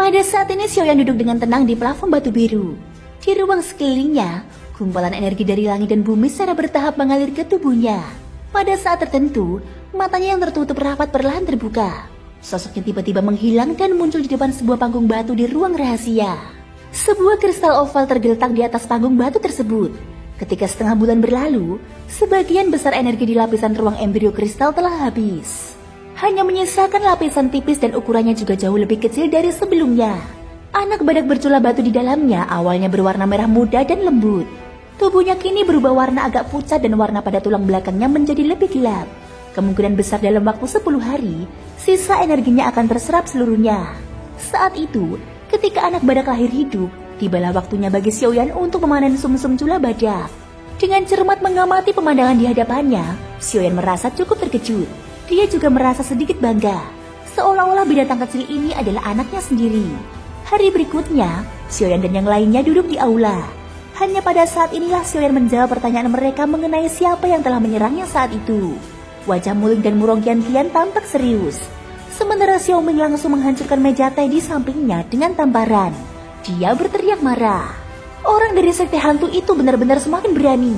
Pada saat ini Xiaoyan duduk dengan tenang di plafon batu biru. Di ruang sekelilingnya, gumpalan energi dari langit dan bumi secara bertahap mengalir ke tubuhnya. Pada saat tertentu, matanya yang tertutup rapat perlahan terbuka. Sosoknya tiba-tiba menghilang dan muncul di depan sebuah panggung batu di ruang rahasia. Sebuah kristal oval tergeletak di atas panggung batu tersebut. Ketika setengah bulan berlalu, sebagian besar energi di lapisan ruang embrio kristal telah habis. Hanya menyisakan lapisan tipis dan ukurannya juga jauh lebih kecil dari sebelumnya. Anak badak bercula batu di dalamnya awalnya berwarna merah muda dan lembut. Tubuhnya kini berubah warna agak pucat dan warna pada tulang belakangnya menjadi lebih gelap. Kemungkinan besar dalam waktu 10 hari, sisa energinya akan terserap seluruhnya. Saat itu, ketika anak badak lahir hidup, tibalah waktunya bagi Xiaoyan untuk memanen sumsum cula badak. Dengan cermat mengamati pemandangan di hadapannya, Xiaoyan merasa cukup terkejut. Dia juga merasa sedikit bangga, seolah-olah binatang kecil ini adalah anaknya sendiri. Hari berikutnya, Xiaoyan dan yang lainnya duduk di aula. Hanya pada saat inilah Xiaoyan menjawab pertanyaan mereka mengenai siapa yang telah menyerangnya saat itu. Wajah Muling dan Murong Qianqian tampak serius. Sementara Xiao Ming langsung menghancurkan meja teh di sampingnya dengan tamparan. Dia berteriak marah. Orang dari sekte hantu itu benar-benar semakin berani.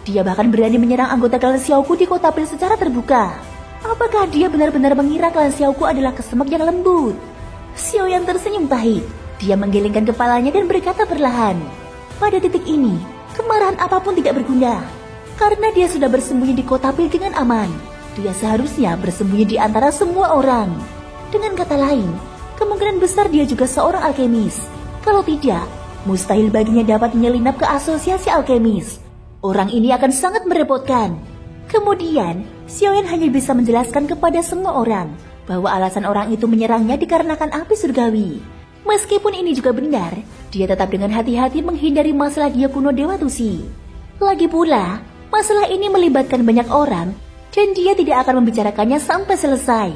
Dia bahkan berani menyerang anggota klan Xiaoku di kota Pil secara terbuka. Apakah dia benar-benar mengira klan Xiaoku adalah kesemek yang lembut? Xiaoyan tersenyum pahit. Dia menggelengkan kepalanya dan berkata perlahan. Pada titik ini, kemarahan apapun tidak berguna. Karena dia sudah bersembunyi di kota Pil dengan aman. Dia seharusnya bersembunyi di antara semua orang. Dengan kata lain, kemungkinan besar dia juga seorang alkemis. Kalau tidak, mustahil baginya dapat menyelinap ke asosiasi alkemis. Orang ini akan sangat merepotkan. Kemudian, Xiaoyan hanya bisa menjelaskan kepada semua orang bahwa alasan orang itu menyerangnya dikarenakan api surgawi. Meskipun ini juga benar, dia tetap dengan hati-hati menghindari masalah dia kuno Dewa Tusi. Lagi pula, masalah ini melibatkan banyak orang dan dia tidak akan membicarakannya sampai selesai.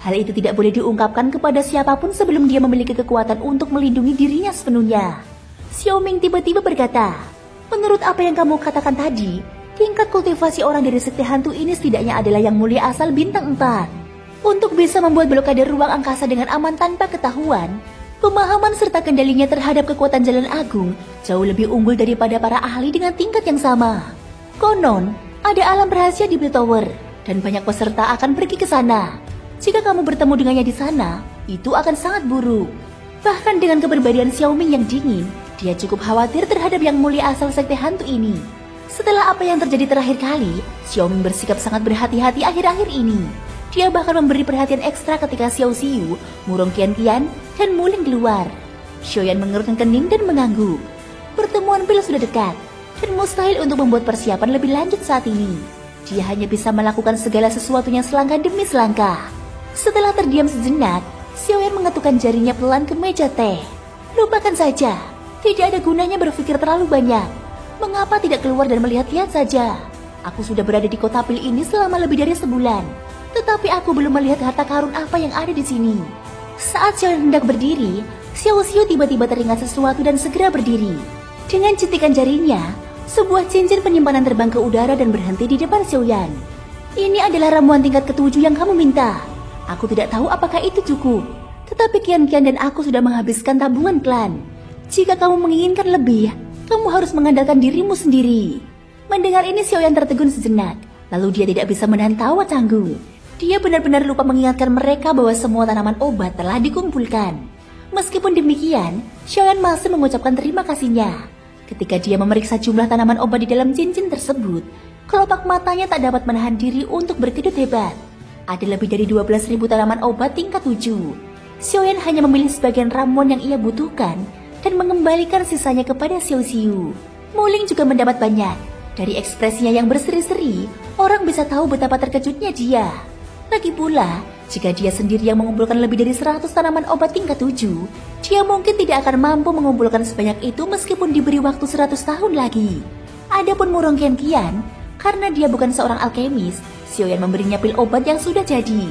Hal itu tidak boleh diungkapkan kepada siapapun sebelum dia memiliki kekuatan untuk melindungi dirinya sepenuhnya. Xiao Ming tiba-tiba berkata, menurut apa yang kamu katakan tadi, tingkat kultivasi orang dari sekte hantu ini setidaknya adalah yang mulia asal bintang 4. Untuk bisa membuat blokade ruang angkasa dengan aman tanpa ketahuan, pemahaman serta kendalinya terhadap kekuatan jalan agung jauh lebih unggul daripada para ahli dengan tingkat yang sama. Konon, ada alam rahasia di Blue Tower, dan banyak peserta akan pergi ke sana. Jika kamu bertemu dengannya di sana, itu akan sangat buruk. Bahkan dengan kepribadian Xiao Ming yang dingin, dia cukup khawatir terhadap yang mulia asal sekte hantu ini. Setelah apa yang terjadi terakhir kali, Xiao Ming bersikap sangat berhati-hati akhir-akhir ini. Dia bahkan memberi perhatian ekstra ketika Xiao Xiu, Murong Qianqian, dan Muling keluar. Xiaoyan mengerutkan kening dan mengangguk. Pertemuan Pil sudah dekat, dan mustahil untuk membuat persiapan lebih lanjut saat ini. Dia hanya bisa melakukan segala sesuatunya selangkah demi selangkah. Setelah terdiam sejenak, Xiaoyan mengetukkan jarinya pelan ke meja teh. Lupakan saja, tidak ada gunanya berpikir terlalu banyak. Mengapa tidak keluar dan melihat-lihat saja? Aku sudah berada di kota Pil ini selama lebih dari sebulan, tetapi aku belum melihat harta karun apa yang ada di sini. Saat Xiaoyan hendak berdiri, Xiao Xiu tiba-tiba teringat sesuatu dan segera berdiri. Dengan cetikan jarinya, sebuah cincin penyimpanan terbang ke udara dan berhenti di depan Xiaoyan. Ini adalah ramuan tingkat ke-7 yang kamu minta. Aku tidak tahu apakah itu cukup, tetapi Qianqian dan aku sudah menghabiskan tabungan klan. Jika kamu menginginkan lebih, kamu harus mengandalkan dirimu sendiri. Mendengar ini Xiaoyan tertegun sejenak, lalu dia tidak bisa menahan tawa canggung. Dia benar-benar lupa mengingatkan mereka bahwa semua tanaman obat telah dikumpulkan. Meskipun demikian, Xiaoyan masih mengucapkan terima kasihnya. Ketika dia memeriksa jumlah tanaman obat di dalam cincin tersebut, kelopak matanya tak dapat menahan diri untuk berkedut hebat. Ada lebih dari 12.000 tanaman obat tingkat 7. Xiaoyan hanya memilih sebagian ramuan yang ia butuhkan dan mengembalikan sisanya kepada Xiao Xiu. Muling juga mendapat banyak. Dari ekspresinya yang berseri-seri, orang bisa tahu betapa terkejutnya dia. Lagi pula, jika dia sendiri yang mengumpulkan lebih dari 100 tanaman obat tingkat 7, dia mungkin tidak akan mampu mengumpulkan sebanyak itu meskipun diberi waktu 100 tahun lagi. Adapun Murong Qianqian, karena dia bukan seorang alkemis, Xiaoyan memberinya pil obat yang sudah jadi.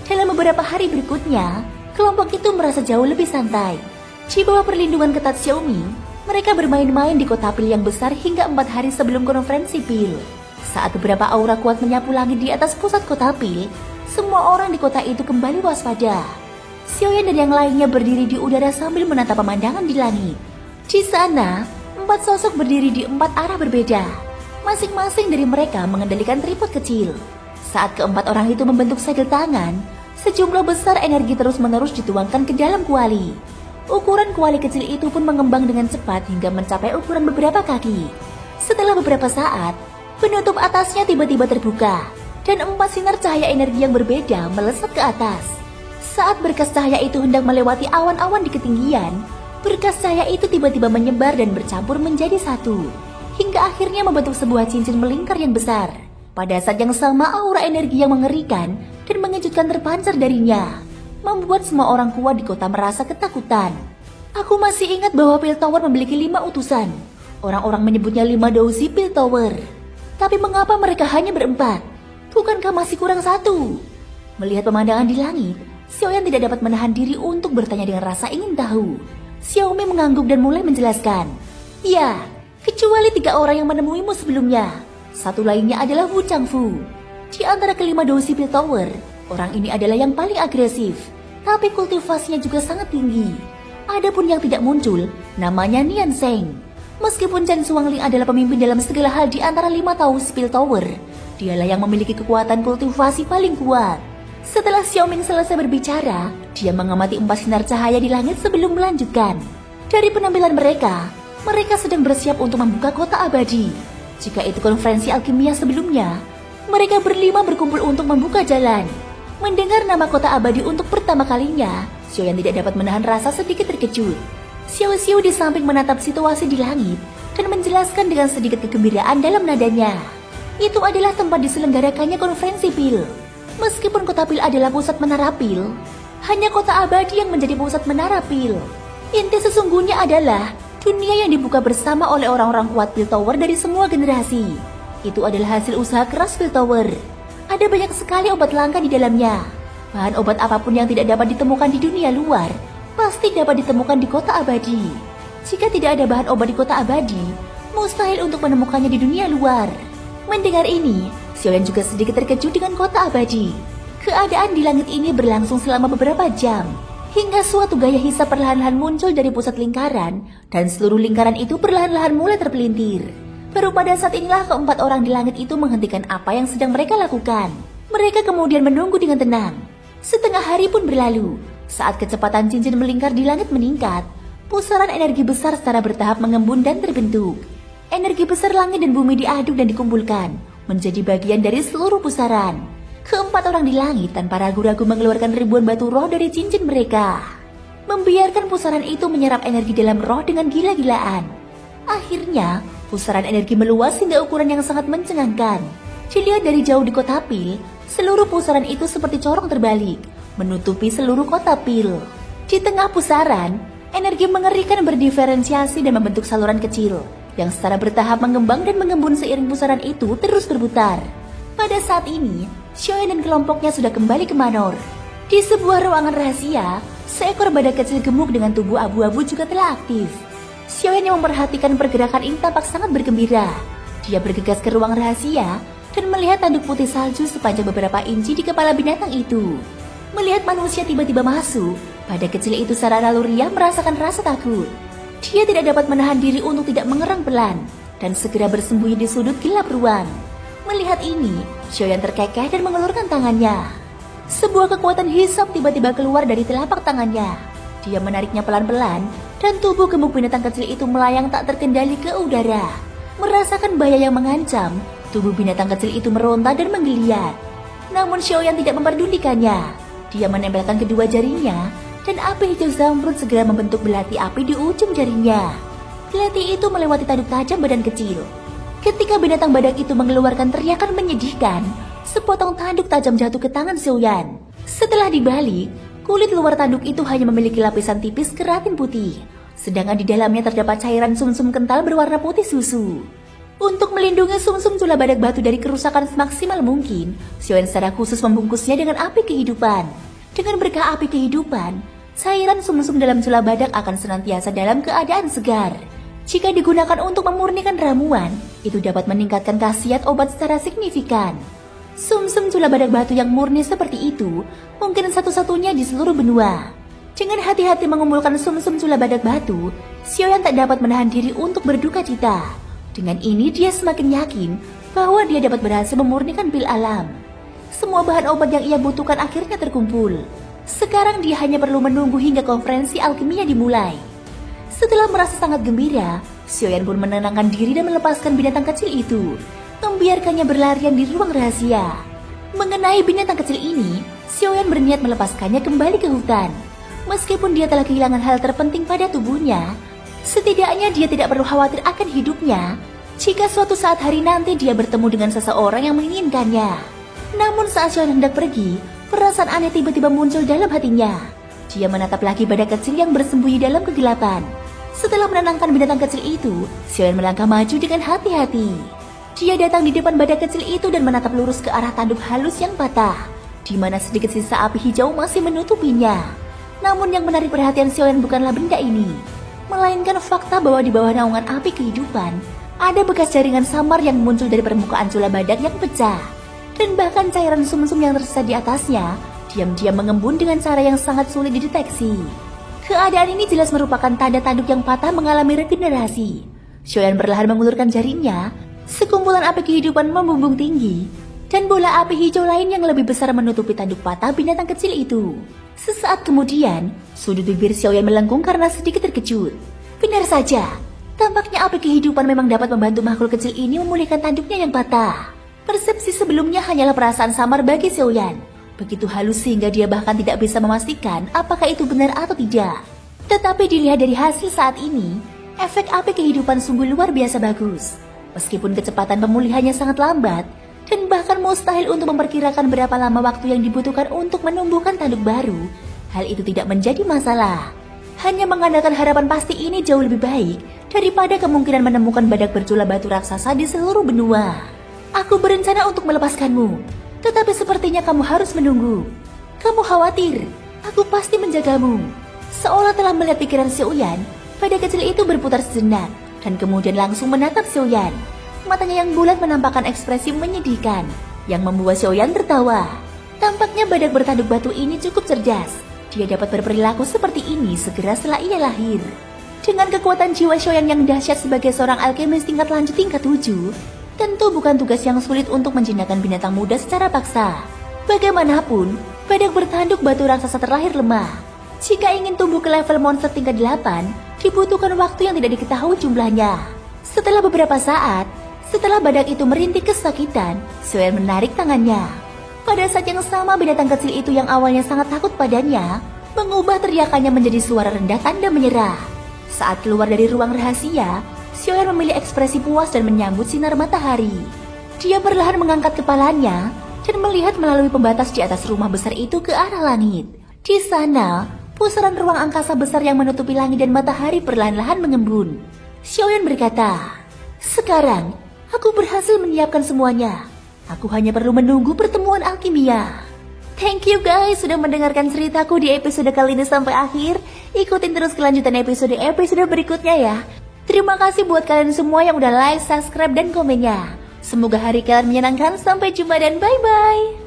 Dalam beberapa hari berikutnya, kelompok itu merasa jauh lebih santai. Di bawah perlindungan ketat Xiao Ming, mereka bermain-main di kota pil yang besar hingga 4 hari sebelum konferensi pil. Saat beberapa aura kuat menyapu langit di atas pusat kota pil, semua orang di kota itu kembali waspada. Xiaoyan dan yang lainnya berdiri di udara sambil menatap pemandangan di langit. Di sana, 4 sosok berdiri di 4 arah berbeda. Masing-masing dari mereka mengendalikan tripod kecil. Saat keempat orang itu membentuk segel tangan, sejumlah besar energi terus-menerus dituangkan ke dalam kuali. Ukuran kuali kecil itu pun mengembang dengan cepat hingga mencapai ukuran beberapa kaki. Setelah beberapa saat, penutup atasnya tiba-tiba terbuka, dan 4 sinar cahaya energi yang berbeda melesat ke atas. Saat berkas cahaya itu hendak melewati awan-awan di ketinggian, berkas cahaya itu tiba-tiba menyebar dan bercampur menjadi satu, hingga akhirnya membentuk sebuah cincin melingkar yang besar. Pada saat yang sama, aura energi yang mengerikan dan mengejutkan terpancar darinya, membuat semua orang kuat di kota merasa ketakutan. Aku masih ingat bahwa Pil Tower memiliki 5 utusan. Orang-orang menyebutnya 5 Douzi Pil Tower. Tapi mengapa mereka hanya berempat? Bukankah masih kurang 1? Melihat pemandangan di langit, Xiaoyan tidak dapat menahan diri untuk bertanya dengan rasa ingin tahu. Xiaomi mengangguk dan mulai menjelaskan. Ya, kecuali 3 orang yang menemuimu sebelumnya. Satu lainnya adalah Wu Changfu. Di antara kelima Douzi Pil Tower, orang ini adalah yang paling agresif, tapi kultivasinya juga sangat tinggi. Adapun yang tidak muncul, namanya Nian Sheng. Meskipun Chen Xuangling adalah pemimpin dalam segala hal di antara 5 Douzi Pil Tower, dialah yang memiliki kekuatan kultivasi paling kuat. Setelah Xiaoming selesai berbicara, dia mengamati 4 sinar cahaya di langit sebelum melanjutkan. Dari penampilan mereka sedang bersiap untuk membuka kota abadi. Jika itu konferensi alkimia sebelumnya, mereka berlima berkumpul untuk membuka jalan. Mendengar nama kota abadi untuk pertama kalinya, Xiaoyan tidak dapat menahan rasa sedikit terkejut. Xiao Xiu di samping menatap situasi di langit dan menjelaskan dengan sedikit kegembiraan dalam nadanya. Itu adalah tempat diselenggarakannya konferensi Pil. Meskipun kota Pil adalah pusat menara Pil, hanya kota abadi yang menjadi pusat menara Pil. Inti sesungguhnya adalah dunia yang dibuka bersama oleh orang-orang kuat Pil Tower dari semua generasi. Itu adalah hasil usaha keras Pil Tower. Ada banyak sekali obat langka di dalamnya. Bahan obat apapun yang tidak dapat ditemukan di dunia luar, pasti dapat ditemukan di kota abadi. Jika tidak ada bahan obat di kota abadi, mustahil untuk menemukannya di dunia luar. Mendengar ini, Xiaoyan juga sedikit terkejut dengan kota abadi. Keadaan di langit ini berlangsung selama beberapa jam, hingga suatu gaya hisap perlahan-lahan muncul dari pusat lingkaran, dan seluruh lingkaran itu perlahan-lahan mulai terpelintir. Baru pada saat inilah keempat orang di langit itu menghentikan apa yang sedang mereka lakukan. Mereka kemudian menunggu dengan tenang. Setengah hari pun berlalu. Saat kecepatan cincin melingkar di langit meningkat, pusaran energi besar secara bertahap mengembun dan terbentuk. Energi besar langit dan bumi diaduk dan dikumpulkan menjadi bagian dari seluruh pusaran. Keempat orang di langit tanpa ragu-ragu mengeluarkan ribuan batu roh dari cincin mereka, membiarkan pusaran itu menyerap energi dalam roh dengan gila-gilaan. Akhirnya, pusaran energi meluas hingga ukuran yang sangat mencengangkan. Dilihat dari jauh di kota Pil, seluruh pusaran itu seperti corong terbalik, menutupi seluruh kota Pil. Di tengah pusaran, energi mengerikan berdiferensiasi dan membentuk saluran kecil yang secara bertahap mengembang dan mengembun seiring pusaran itu terus berputar. Pada saat ini, Xiaoyan dan kelompoknya sudah kembali ke Manor. Di sebuah ruangan rahasia, seekor badak kecil gemuk dengan tubuh abu-abu juga telah aktif. Xiaoyan yang memperhatikan pergerakan ini tampak sangat bergembira. Dia bergegas ke ruang rahasia dan melihat tanduk putih salju sepanjang beberapa inci di kepala binatang itu. Melihat manusia tiba-tiba masuk, badak kecil itu secara naluriah merasakan rasa takut. Dia tidak dapat menahan diri untuk tidak mengerang pelan dan segera bersembunyi di sudut gelap ruang. Melihat ini, Xiaoyan terkekeh dan mengelurkan tangannya. Sebuah kekuatan hisap tiba-tiba keluar dari telapak tangannya. Dia menariknya pelan-pelan dan tubuh gemuk binatang kecil itu melayang tak terkendali ke udara. Merasakan bahaya yang mengancam, tubuh binatang kecil itu meronta dan menggeliat. Namun Xiaoyan tidak memperdulikannya. Dia menempelkan kedua jarinya dan api hijau zamrud segera membentuk belati api di ujung jarinya. Belati itu melewati tanduk tajam badan kecil. Ketika binatang badak itu mengeluarkan teriakan menyedihkan, sepotong tanduk tajam jatuh ke tangan Xiaoyan. Setelah dibalik, kulit luar tanduk itu hanya memiliki lapisan tipis keratin putih, sedangkan di dalamnya terdapat cairan sumsum kental berwarna putih susu. Untuk melindungi sumsum cula badak batu dari kerusakan semaksimal mungkin, Xiaoyan secara khusus membungkusnya dengan api kehidupan. Dengan berkah api kehidupan, cairan sumsum dalam cula badak akan senantiasa dalam keadaan segar. Jika digunakan untuk memurnikan ramuan, itu dapat meningkatkan khasiat obat secara signifikan. Sumsum cula badak batu yang murni seperti itu mungkin satu-satunya di seluruh benua. Dengan hati-hati mengumpulkan sumsum cula badak batu, Xiaoyan tak dapat menahan diri untuk berduka cita. Dengan ini dia semakin yakin bahwa dia dapat berhasil memurnikan pil alam. Semua bahan obat yang ia butuhkan akhirnya terkumpul. Sekarang dia hanya perlu menunggu hingga konferensi alkimia dimulai. Setelah merasa sangat gembira, Xiaoyan pun menenangkan diri dan melepaskan binatang kecil itu, membiarkannya berlarian di ruang rahasia. Mengenai binatang kecil ini, Xiaoyan berniat melepaskannya kembali ke hutan. Meskipun dia telah kehilangan hal terpenting pada tubuhnya, setidaknya dia tidak perlu khawatir akan hidupnya jika suatu saat hari nanti dia bertemu dengan seseorang yang menginginkannya. Namun saat Xiaoyan hendak pergi, perasaan aneh tiba-tiba muncul dalam hatinya. Dia menatap lagi badak kecil yang bersembunyi dalam kegelapan. Setelah menenangkan binatang kecil itu, Xiaoyan melangkah maju dengan hati-hati. Dia datang di depan badak kecil itu dan menatap lurus ke arah tanduk halus yang patah, di mana sedikit sisa api hijau masih menutupinya. Namun yang menarik perhatian Xiaoyan bukanlah benda ini, melainkan fakta bahwa di bawah naungan api kehidupan ada bekas jaringan samar yang muncul dari permukaan cula badak yang pecah, dan bahkan cairan sumsum yang tersisa di atasnya diam-diam mengembun dengan cara yang sangat sulit dideteksi. Keadaan ini jelas merupakan tanda tanduk yang patah mengalami regenerasi. Xiaoyan perlahan mengulurkan jarinya, sekumpulan api kehidupan membumbung tinggi, dan bola api hijau lain yang lebih besar menutupi tanduk patah binatang kecil itu. Sesaat kemudian, sudut bibir Xiaoyan melengkung karena sedikit terkejut. Benar saja, tampaknya api kehidupan memang dapat membantu makhluk kecil ini memulihkan tanduknya yang patah. Persepsi sebelumnya hanyalah perasaan samar bagi Xiaoyan, begitu halus sehingga dia bahkan tidak bisa memastikan apakah itu benar atau tidak. Tetapi dilihat dari hasil saat ini, efek api kehidupan sungguh luar biasa bagus. Meskipun kecepatan pemulihannya sangat lambat, dan bahkan mustahil untuk memperkirakan berapa lama waktu yang dibutuhkan untuk menumbuhkan tanduk baru, hal itu tidak menjadi masalah. Hanya mengandalkan harapan pasti ini jauh lebih baik daripada kemungkinan menemukan badak bercula batu raksasa di seluruh benua. Aku berencana untuk melepaskanmu, tetapi sepertinya kamu harus menunggu. Kamu khawatir, aku pasti menjagamu. Seolah telah melihat pikiran Xiaoyan, badak kecil itu berputar sejenak dan kemudian langsung menatap Xiaoyan. Matanya yang bulat menampakkan ekspresi menyedihkan yang membuat Xiaoyan tertawa. Tampaknya badak bertanduk batu ini cukup cerdas. Dia dapat berperilaku seperti ini segera setelah ia lahir. Dengan kekuatan jiwa Xiaoyan yang dahsyat sebagai seorang alkemis tingkat lanjut tingkat 7, tentu bukan tugas yang sulit untuk menjinakkan binatang muda secara paksa. Bagaimanapun, badak bertanduk batu raksasa terlahir lemah. Jika ingin tumbuh ke level monster tingkat 8, dibutuhkan waktu yang tidak diketahui jumlahnya. Setelah beberapa saat, setelah badak itu merintih kesakitan, Xiaoyan menarik tangannya. Pada saat yang sama, binatang kecil itu yang awalnya sangat takut padanya, mengubah teriakannya menjadi suara rendah tanda menyerah. Saat keluar dari ruang rahasia, Xiaoyan memilih ekspresi puas dan menyambut sinar matahari. Dia perlahan mengangkat kepalanya dan melihat melalui pembatas di atas rumah besar itu ke arah langit. Di sana, pusaran ruang angkasa besar yang menutupi langit dan matahari perlahan-lahan mengembun. Xiaoyan berkata, "Sekarang, aku berhasil menyiapkan semuanya. Aku hanya perlu menunggu pertemuan alkimia." Thank you guys sudah mendengarkan ceritaku di episode kali ini sampai akhir. Ikutin terus kelanjutan episode berikutnya ya. Terima kasih buat kalian semua yang udah like, subscribe, dan komennya. Semoga hari kalian menyenangkan. Sampai jumpa dan bye-bye.